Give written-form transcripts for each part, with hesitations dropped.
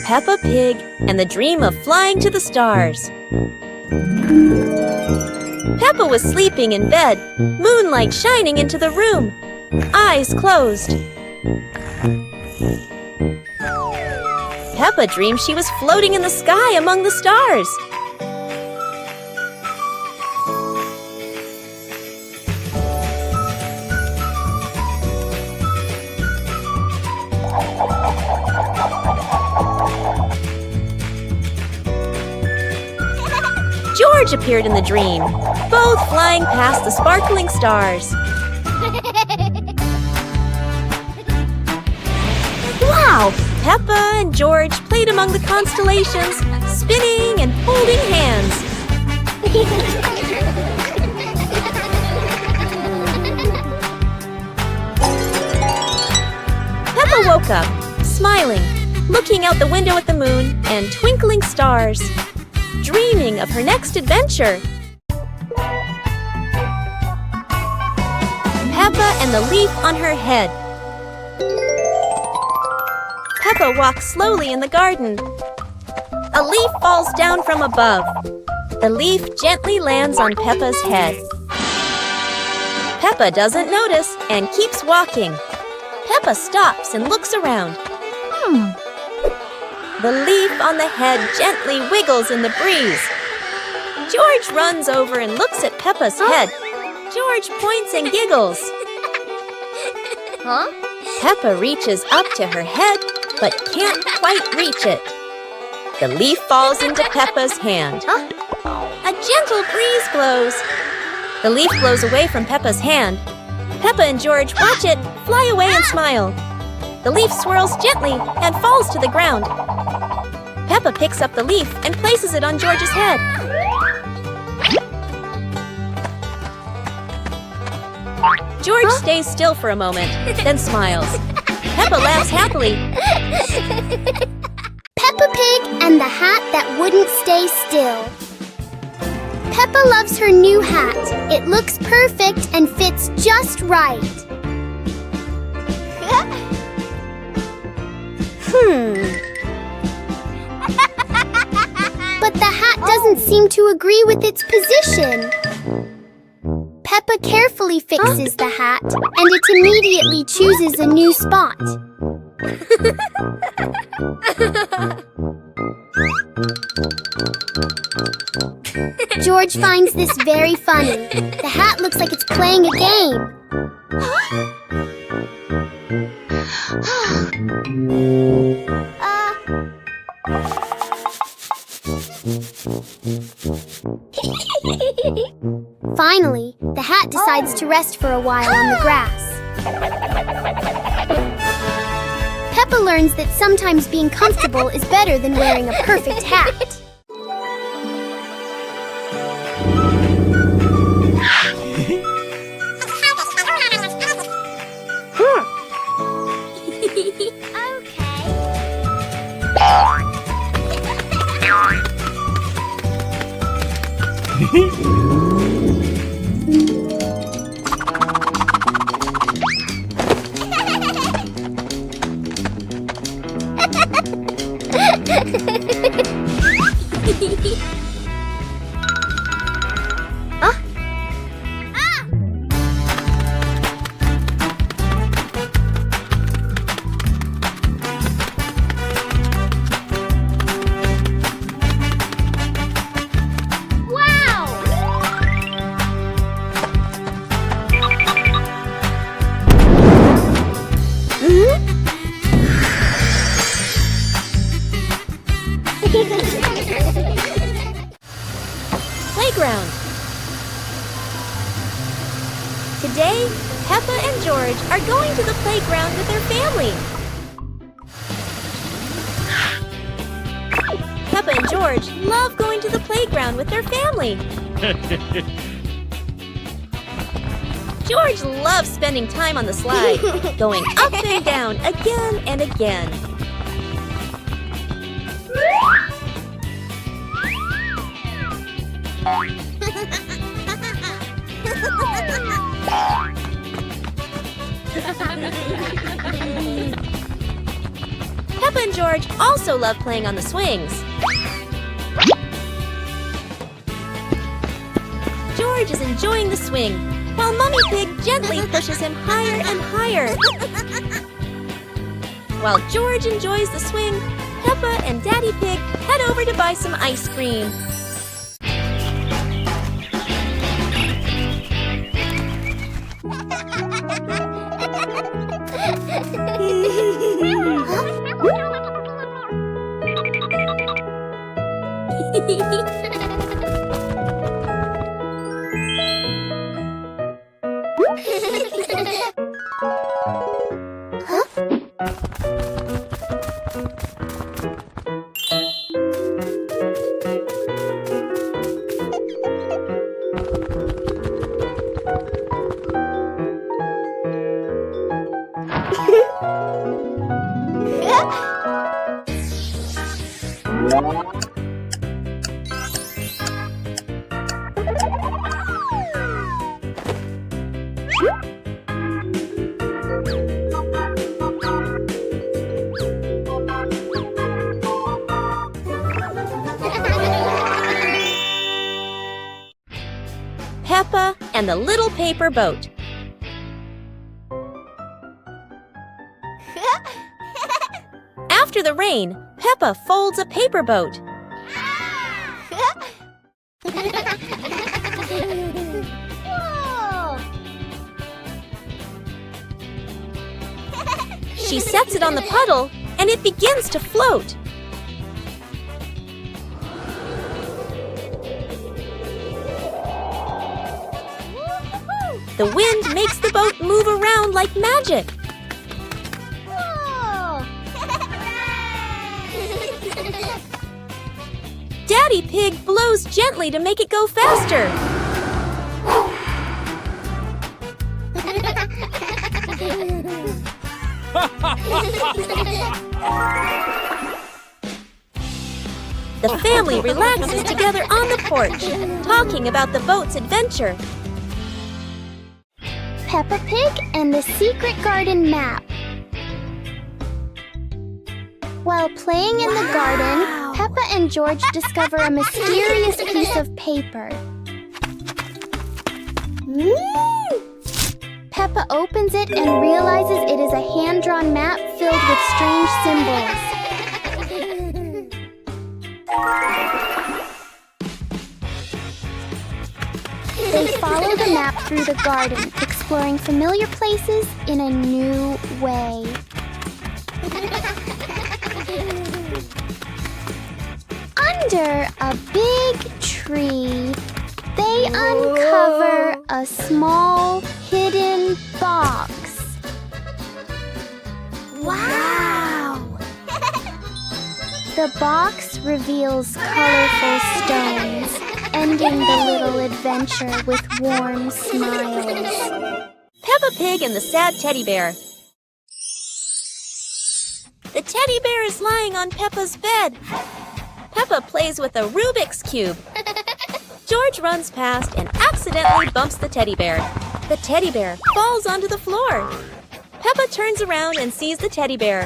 Peppa Pig and the Dream of Flying to the Stars. Peppa was sleeping in bed, moonlight shining into the room, eyes closed. Peppa dreamed she was floating in the sky among the stars. George appeared in the dream, both flying past the sparkling stars. Wow! Peppa and George played among the constellations, spinning and holding hands. Peppa woke up, smiling, looking out the window at the moon and twinkling stars, dreaming of her next adventure. Peppa and the leaf on her head. Peppa walks slowly in the garden. A leaf falls down from above. The leaf gently lands on Peppa's head. Peppa doesn't notice and keeps walking. Peppa stops and looks around. The leaf on the head gently wiggles in the breeze. George runs over and looks at Peppa's head. George points and giggles. Peppa reaches up to her head, but can't quite reach it. The leaf falls into Peppa's hand. A gentle breeze blows. The leaf blows away from Peppa's hand. Peppa and George watch it fly away and smile. The leaf swirls gently and falls to the ground. Peppa picks up the leaf and places it on George's head. George stays still for a moment, then smiles. Peppa laughs happily. Peppa Pig and the hat that wouldn't stay still. Peppa loves her new hat. It looks perfect and fits just right. But the hat doesn't seem to agree with its position. Peppa carefully fixes the hat, and it immediately chooses a new spot. George finds this very funny. The hat looks like it's playing a game. Finally, the hat decides to rest for a while on the grass. Peppa learns that sometimes being comfortable is better than wearing a perfect hat. Playground. Today, Peppa and George are going to the playground with their family. Peppa and George love going to the playground with their family. George loves spending time on the slide, going up and down again and again. Peppa and George also love playing on the swings. George is enjoying the swing, while Mummy Pig gently pushes him higher and higher. While George enjoys the swing, Peppa and Daddy Pig head over to buy some ice cream. Peppa and the Little Paper Boat. After the rain, Peppa folds a paper boat. She sets it on the puddle, and it begins to float. The wind makes the boat move around like magic. Daddy Pig blows gently to make it go faster. The family relaxes together on the porch, talking about the boat's adventure. Peppa Pig and the Secret Garden Map. While playing in the garden, Peppa and George discover a mysterious piece of paper. Peppa opens it and realizes it is a hand-drawn map filled with strange symbols. They follow the map through the garden, exploring familiar places in a new way. Under a big tree, they uncover a small hidden box. Wow! The box reveals colorful stones, ending the little adventure with warm smiles. Peppa Pig and the Sad Teddy Bear. The teddy bear is lying on Peppa's bed. Peppa plays with a Rubik's Cube. George runs past and accidentally bumps the teddy bear. The teddy bear falls onto the floor. Peppa turns around and sees the teddy bear.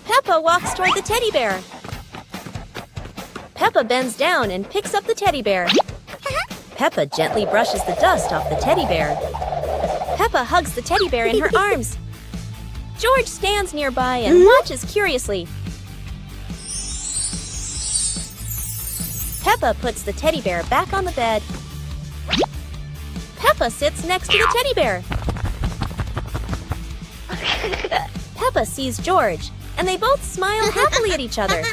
Peppa walks toward the teddy bear. Peppa bends down and picks up the teddy bear. Peppa gently brushes the dust off the teddy bear. Peppa hugs the teddy bear in her arms. George stands nearby and watches curiously. Peppa puts the teddy bear back on the bed. Peppa sits next to the teddy bear. Peppa sees George, and they both smile happily at each other.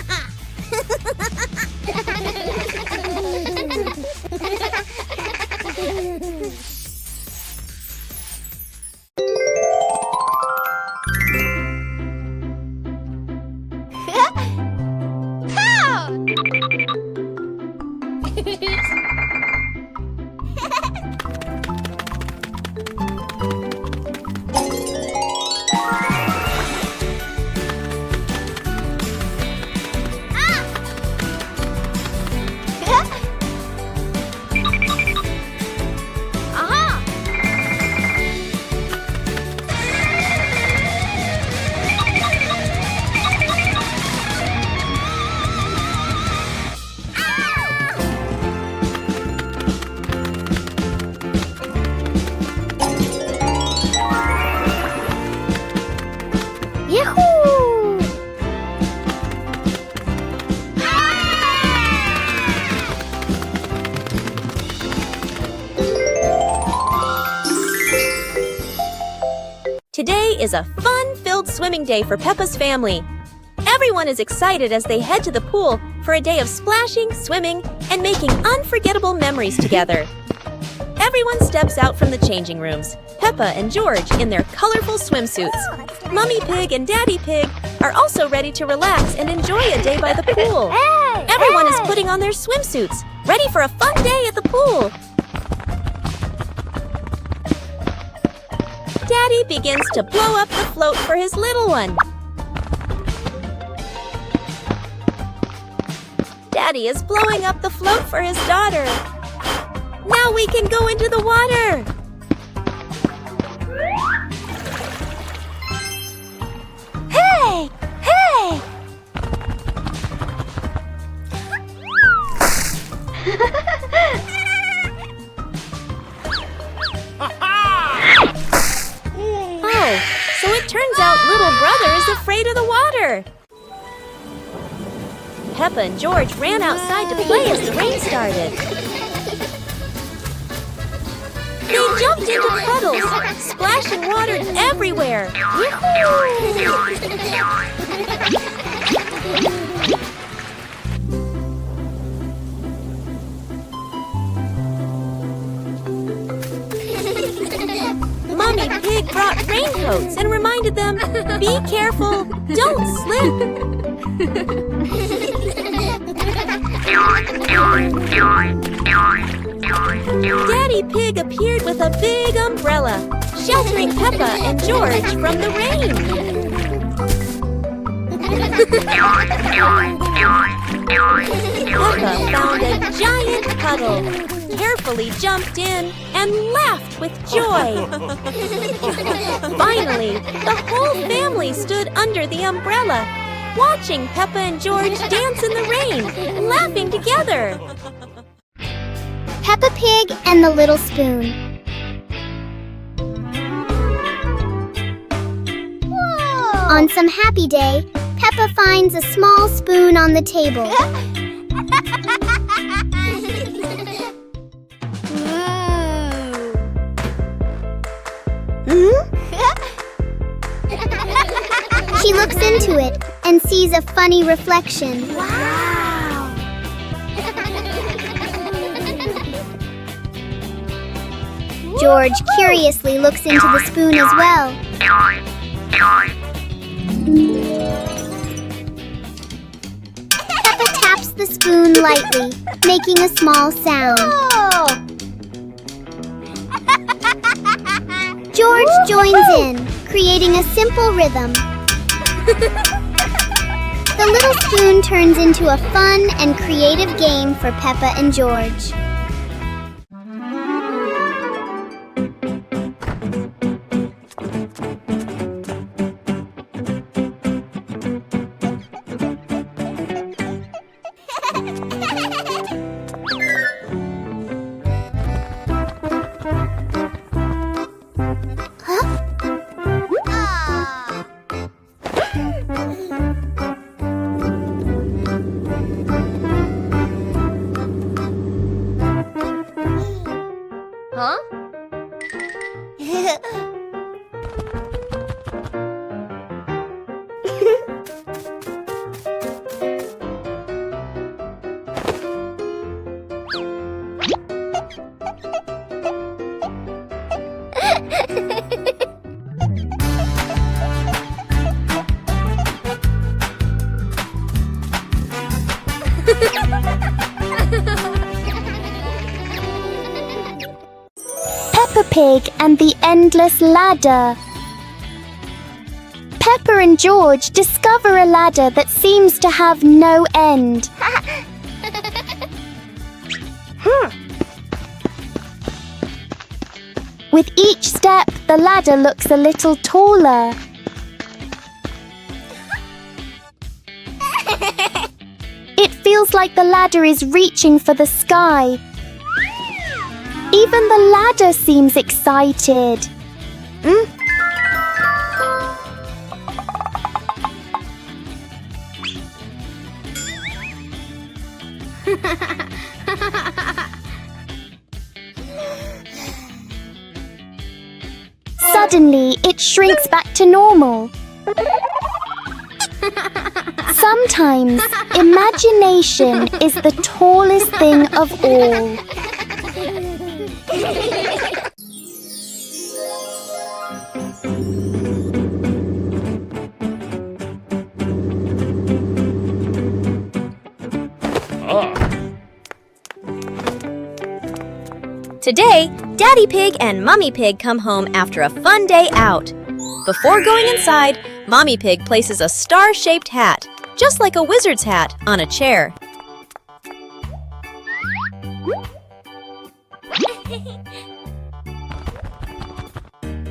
Yahoo! Today is a fun-filled swimming day for Peppa's family. Everyone is excited as they head to the pool for a day of splashing, swimming, and making unforgettable memories together. Everyone steps out from the changing rooms, Peppa and George in their colorful swimsuits. Mummy Pig and Daddy Pig are also ready to relax and enjoy a day by the pool. Everyone is putting on their swimsuits, ready for a fun day at the pool. Daddy begins to blow up the float for his little one. Daddy is blowing up the float for his daughter. Now we can go into the water. Hey! Hey! Oh, so it turns out little brother is afraid of the water. Peppa and George ran outside to play as the rain started. They jumped into puddles, splashing water everywhere. Mummy Pig brought raincoats and reminded them, be careful, don't slip. Daddy Pig appeared with a big umbrella, sheltering Peppa and George from the rain. Peppa found a giant puddle, carefully jumped in, and laughed with joy. Finally, the whole family stood under the umbrella, watching Peppa and George dance in the rain, laughing together. Peppa Pig and the Little Spoon. Whoa. On some happy day, Peppa finds a small spoon on the table. She looks into it and sees a funny reflection. Wow! George curiously looks into the spoon as well. Peppa taps the spoon lightly, making a small sound. George joins in, creating a simple rhythm. The little spoon turns into a fun and creative game for Peppa and George. Peppa Pig and the Endless Ladder. Peppa and George discover a ladder that seems to have no end. With each step, the ladder looks a little taller. It feels like the ladder is reaching for the sky. Even the ladder seems excited. Suddenly, it shrinks back to normal. Sometimes, imagination is the tallest thing of all. Today, Daddy Pig and Mummy Pig come home after a fun day out. Before going inside, Mommy Pig places a star-shaped hat, just like a wizard's hat, on a chair.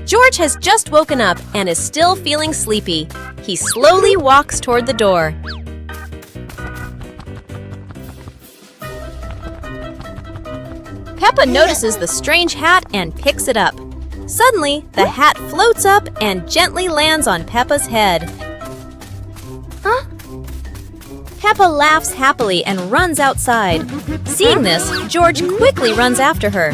George has just woken up and is still feeling sleepy. He slowly walks toward the door. Peppa notices the strange hat and picks it up. Suddenly, the hat floats up and gently lands on Peppa's head. Huh? Peppa laughs happily and runs outside. Seeing this, George quickly runs after her.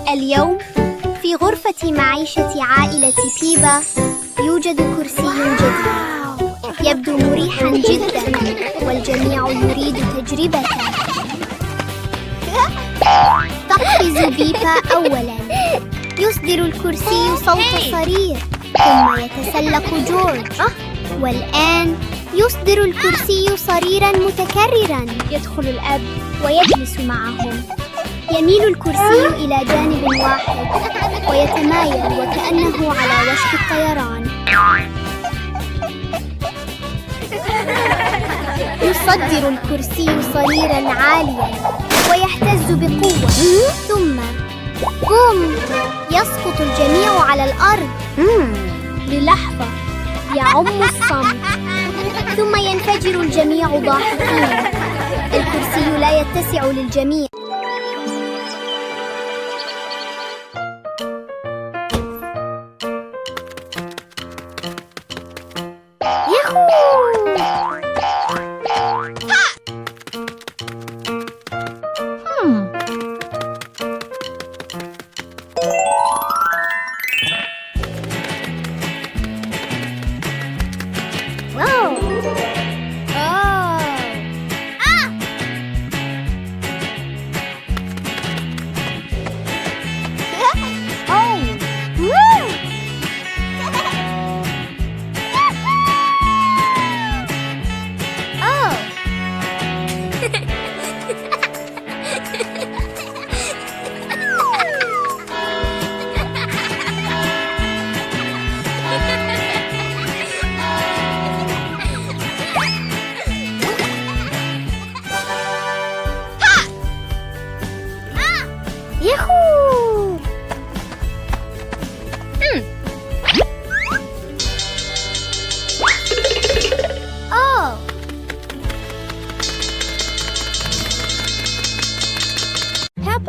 اليوم في غرفة معيشة عائلة بيبا يوجد كرسي جديد يبدو مريحا جدا والجميع يريد تجربته. تقفز بيبا أولا، يصدر الكرسي صوت صرير، ثم يتسلق جورج، والآن يصدر الكرسي صريرا متكررا. يدخل الأب ويجلس معهم. يميل الكرسي إلى جانب واحد ويتمايل وكأنه على وشك الطيران. يصدر الكرسي صريرا عاليا ويهتز بقوة، ثم بوم، يسقط الجميع على الأرض. للحظة يعم الصمت، ثم ينفجر الجميع ضاحكين. الكرسي لا يتسع للجميع.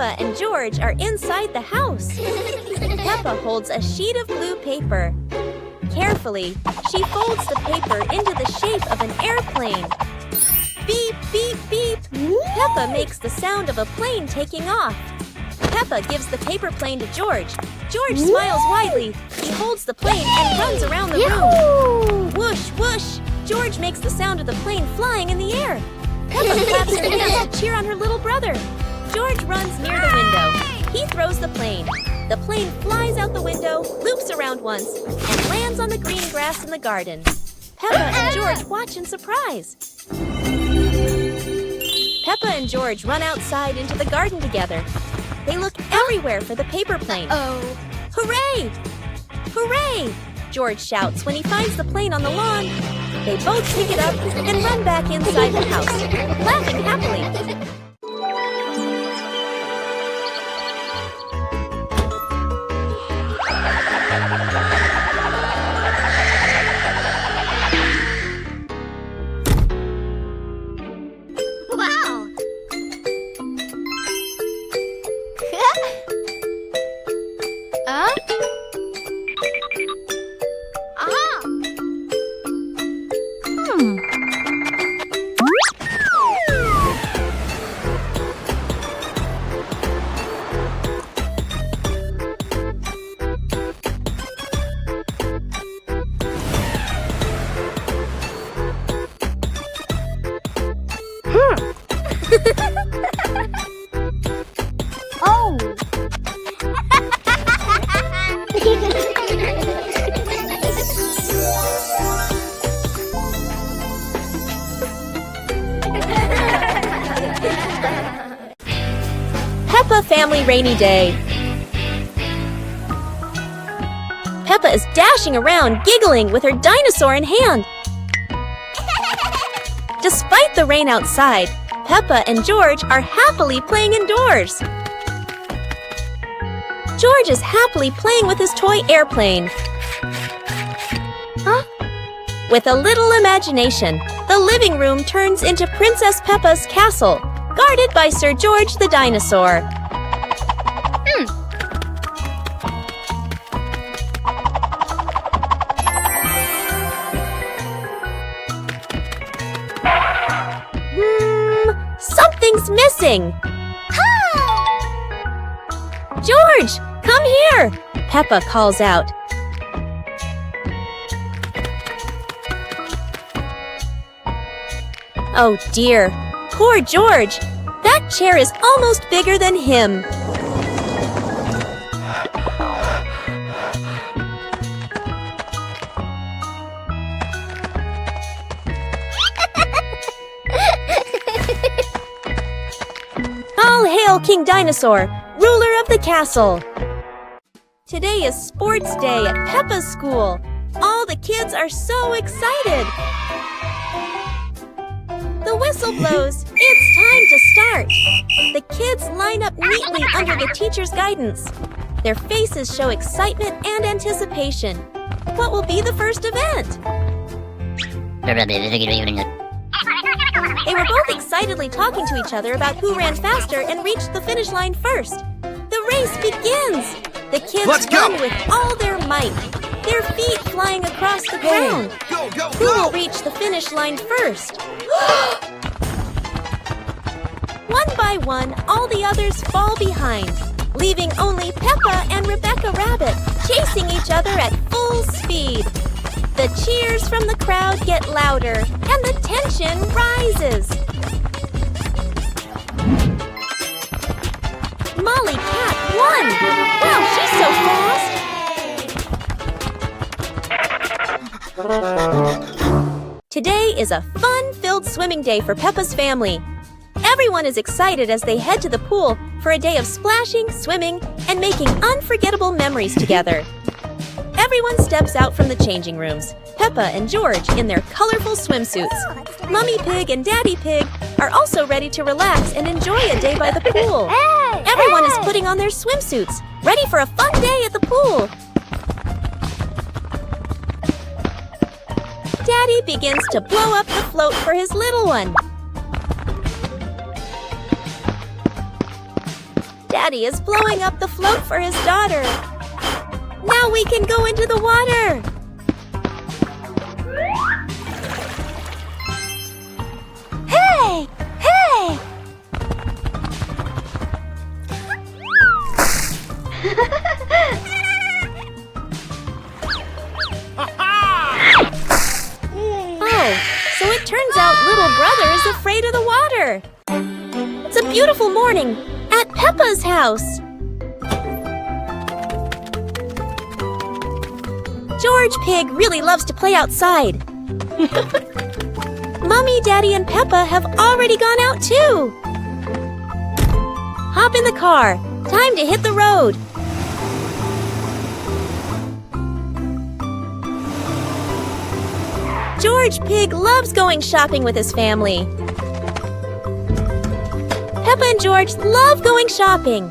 Peppa and George are inside the house. Peppa holds a sheet of blue paper. Carefully, she folds the paper into the shape of an airplane. Beep, beep, beep. Peppa makes the sound of a plane taking off. Peppa gives the paper plane to George. George smiles widely. He holds the plane and runs around the room. Whoosh, whoosh. George makes the sound of the plane flying in the air. Peppa claps her hands to cheer on her little brother. George runs near the window. He throws the plane. The plane flies out the window, loops around once, and lands on the green grass in the garden. Peppa and George watch in surprise. Peppa and George run outside into the garden together. They look everywhere for the paper plane. Hooray! Hooray! George shouts when he finds the plane on the lawn. They both pick it up and run back inside the house, laughing happily. Peppa Family Rainy Day. Peppa is dashing around, giggling with her dinosaur in hand. Despite the rain outside, Peppa and George are happily playing indoors. George is happily playing with his toy airplane. With a little imagination, the living room turns into Princess Peppa's castle, guarded by Sir George the dinosaur. Something's missing! George, come here! Peppa calls out. Oh dear, poor George! That chair is almost bigger than him. All hail King Dinosaur, ruler of the castle! Today is sports day at Peppa's school. All the kids are so excited. The whistle blows. It's time to start. The kids line up neatly under the teacher's guidance. Their faces show excitement and anticipation. What will be the first event? They were both excitedly talking to each other about who ran faster and reached the finish line first. The race begins. The kids run with all their might, their feet flying across the ground. Who will reach the finish line first? One by one, all the others fall behind, leaving only Peppa and Rebecca Rabbit chasing each other at full speed. The cheers from the crowd get louder, and the tension rises. Molly Cat won! Wow, she's so fast! Today is a fun-filled swimming day for Peppa's family. Everyone is excited as they head to the pool for a day of splashing, swimming, and making unforgettable memories together. Everyone steps out from the changing rooms, Peppa and George in their colorful swimsuits. Mummy Pig and Daddy Pig are also ready to relax and enjoy a day by the pool. Everyone is putting on their swimsuits, ready for a fun day at the pool. Daddy begins to blow up the float for his little one. Daddy is blowing up the float for his daughter. Now we can go into the water. Hey! Hey! Oh, so it turns out little brother is afraid of the water. It's a beautiful morning at Peppa's house. George Pig really loves to play outside. Mommy, Daddy, and Peppa have already gone out too. Hop in the car. Time to hit the road. George Pig loves going shopping with his family. Peppa and George love going shopping.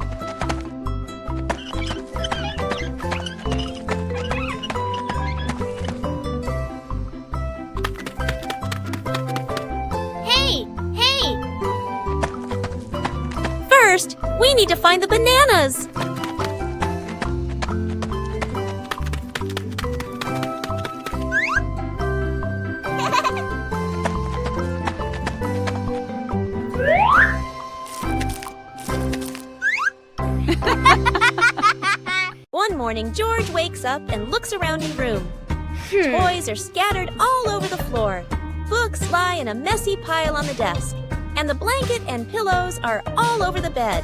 Hey! Hey! First, we need to find the bananas. One morning, George wakes up and looks around his room. Toys are scattered all over the floor. Books lie in a messy pile on the desk. And the blanket and pillows are all over the bed.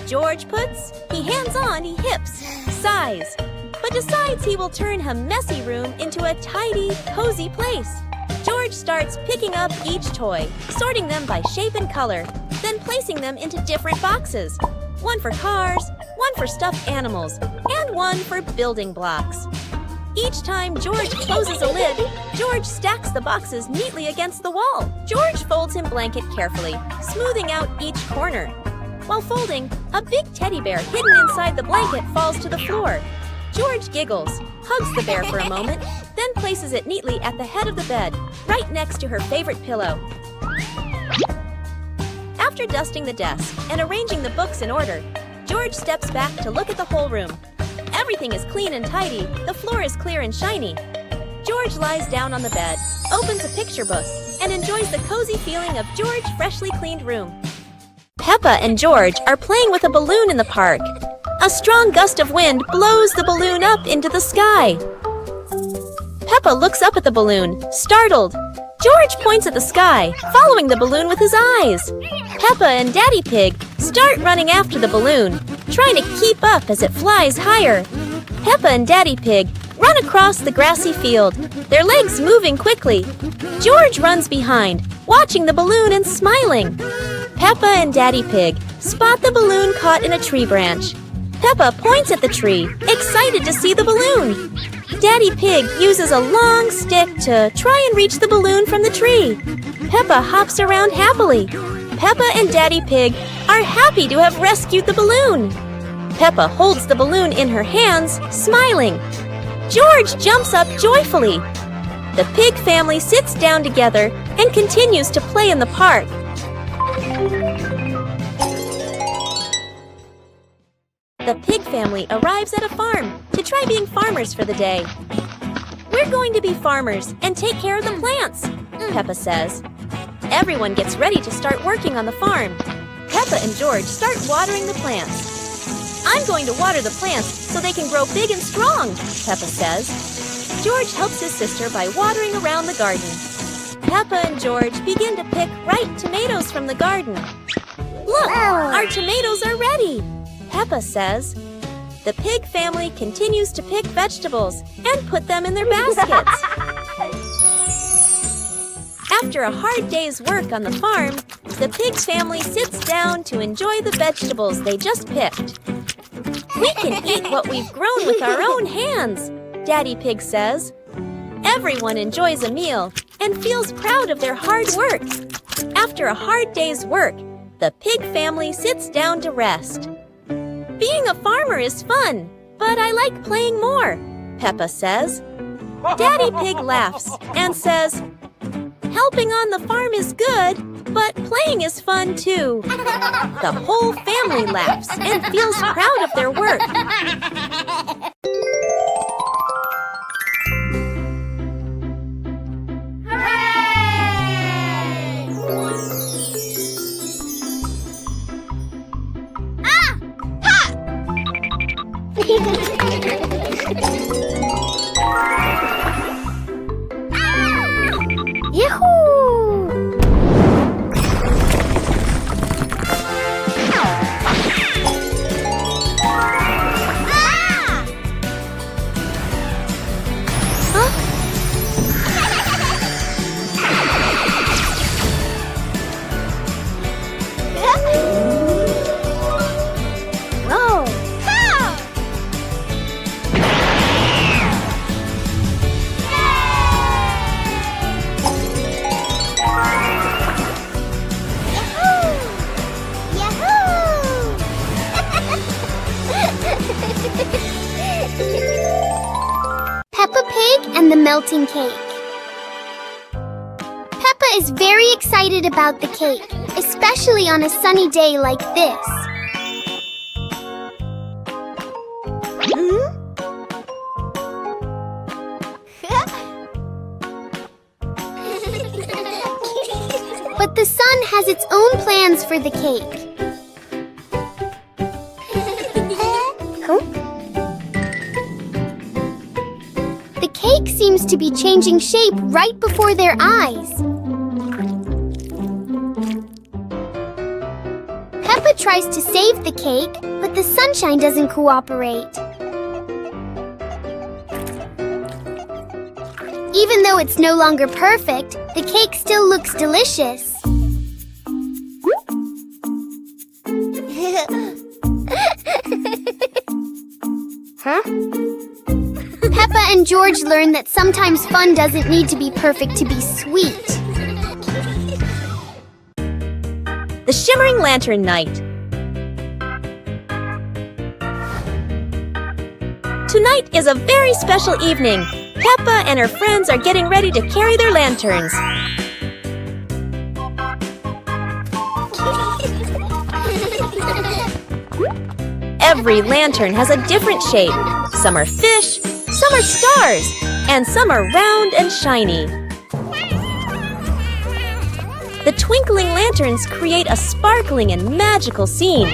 George puts, he hands on, he hips, sighs, but decides he will turn a messy room into a tidy, cozy place. George starts picking up each toy, sorting them by shape and color, then placing them into different boxes. One for cars, one for stuffed animals, and one for building blocks. Each time George closes a lid, George stacks the boxes neatly against the wall. George folds his blanket carefully, smoothing out each corner. While folding, a big teddy bear hidden inside the blanket falls to the floor. George giggles, hugs the bear for a moment, then places it neatly at the head of the bed, right next to her favorite pillow. After dusting the desk and arranging the books in order, George steps back to look at the whole room. Everything is clean and tidy, the floor is clear and shiny. George lies down on the bed, opens a picture book, and enjoys the cozy feeling of George's freshly cleaned room. Peppa and George are playing with a balloon in the park. A strong gust of wind blows the balloon up into the sky. Peppa looks up at the balloon, startled. George points at the sky, following the balloon with his eyes. Peppa and Daddy Pig start running after the balloon, trying to keep up as it flies higher. Peppa and Daddy Pig run across the grassy field, their legs moving quickly. George runs behind, watching the balloon and smiling. Peppa and Daddy Pig spot the balloon caught in a tree branch. Peppa points at the tree, excited to see the balloon. Daddy Pig uses a long stick to try and reach the balloon from the tree. Peppa hops around happily. Peppa and Daddy Pig are happy to have rescued the balloon. Peppa holds the balloon in her hands, smiling. George jumps up joyfully. The pig family sits down together and continues to play in the park. The pig family arrives at a farm to try being farmers for the day. We're going to be farmers and take care of the plants, Peppa says. Everyone gets ready to start working on the farm. Peppa and George start watering the plants. I'm going to water the plants so they can grow big and strong, Peppa says. George helps his sister by watering around the garden. Peppa and George begin to pick ripe tomatoes from the garden. Look, our tomatoes are ready, Peppa says. The pig family continues to pick vegetables and put them in their baskets. After a hard day's work on the farm, the pig family sits down to enjoy the vegetables they just picked. We can eat what we've grown with our own hands, Daddy Pig says. Everyone enjoys a meal and feels proud of their hard work. After a hard day's work, the pig family sits down to rest. Being a farmer is fun, but I like playing more, Peppa says. Daddy Pig laughs and says, helping on the farm is good, But playing is fun too. The whole family laughs and feels proud of their work. Yahoo! Peppa Pig and the melting cake. Peppa is very excited about the cake, especially on a sunny day like this. But the sun has its own plans for the cake. The cake seems to be changing shape right before their eyes. Peppa tries to save the cake, but the sunshine doesn't cooperate. Even though it's no longer perfect, the cake still looks delicious. Peppa and George learn that sometimes fun doesn't need to be perfect to be sweet. The Shimmering Lantern Night. Tonight is a very special evening. Peppa and her friends are getting ready to carry their lanterns. Every lantern has a different shape. Some are fish, some are stars, and some are round and shiny. The twinkling lanterns create a sparkling and magical scene.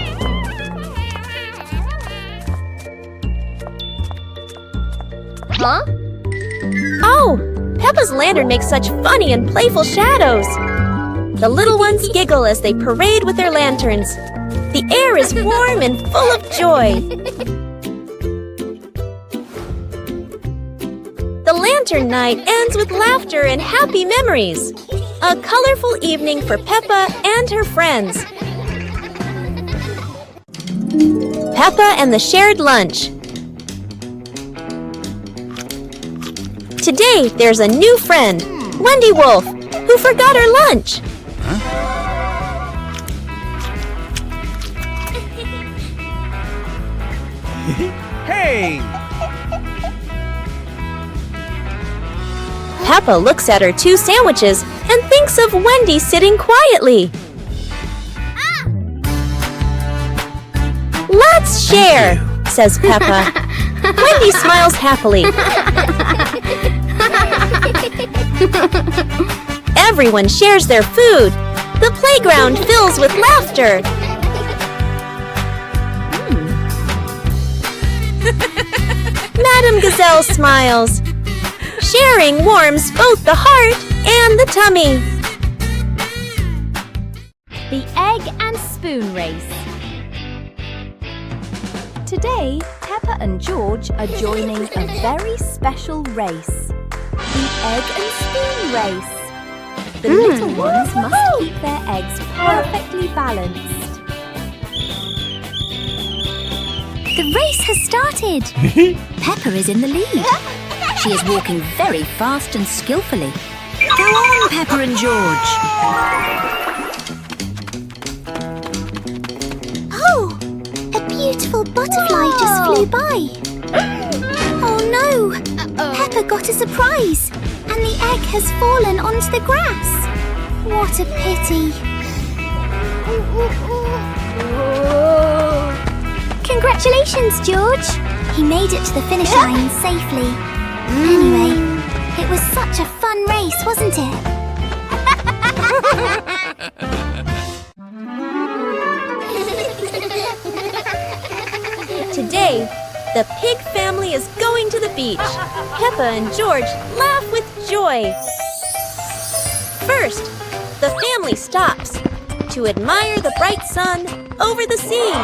Huh? Oh! Peppa's lantern makes such funny and playful shadows. The little ones giggle as they parade with their lanterns. The air is warm and full of joy. The lantern night ends with laughter and happy memories. A colorful evening for Peppa and her friends. Peppa and the shared lunch. Today, there's a new friend, Wendy Wolf, who forgot her lunch. Hey! Peppa looks at her 2 sandwiches and thinks of Wendy sitting quietly. Let's share, says Peppa. Wendy smiles happily. Everyone shares their food. The playground fills with laughter. Madame Gazelle smiles. Sharing warms both the heart and the tummy. The Egg and Spoon Race. Today, Peppa and George are joining a very special race. The Egg and Spoon Race. The little ones must keep their eggs perfectly balanced. The race has started. Peppa is in the lead. She is walking very fast and skillfully. Go on, Peppa and George. Oh, a beautiful butterfly just flew by. Oh no! Peppa got a surprise, and the egg has fallen onto the grass. What a pity. Congratulations, George. He made it to the finish line safely. Anyway, it was such a fun race, wasn't it? Today, the pig family is going to the beach. Peppa and George laugh with joy. First, the family stops to admire the bright sun over the sea.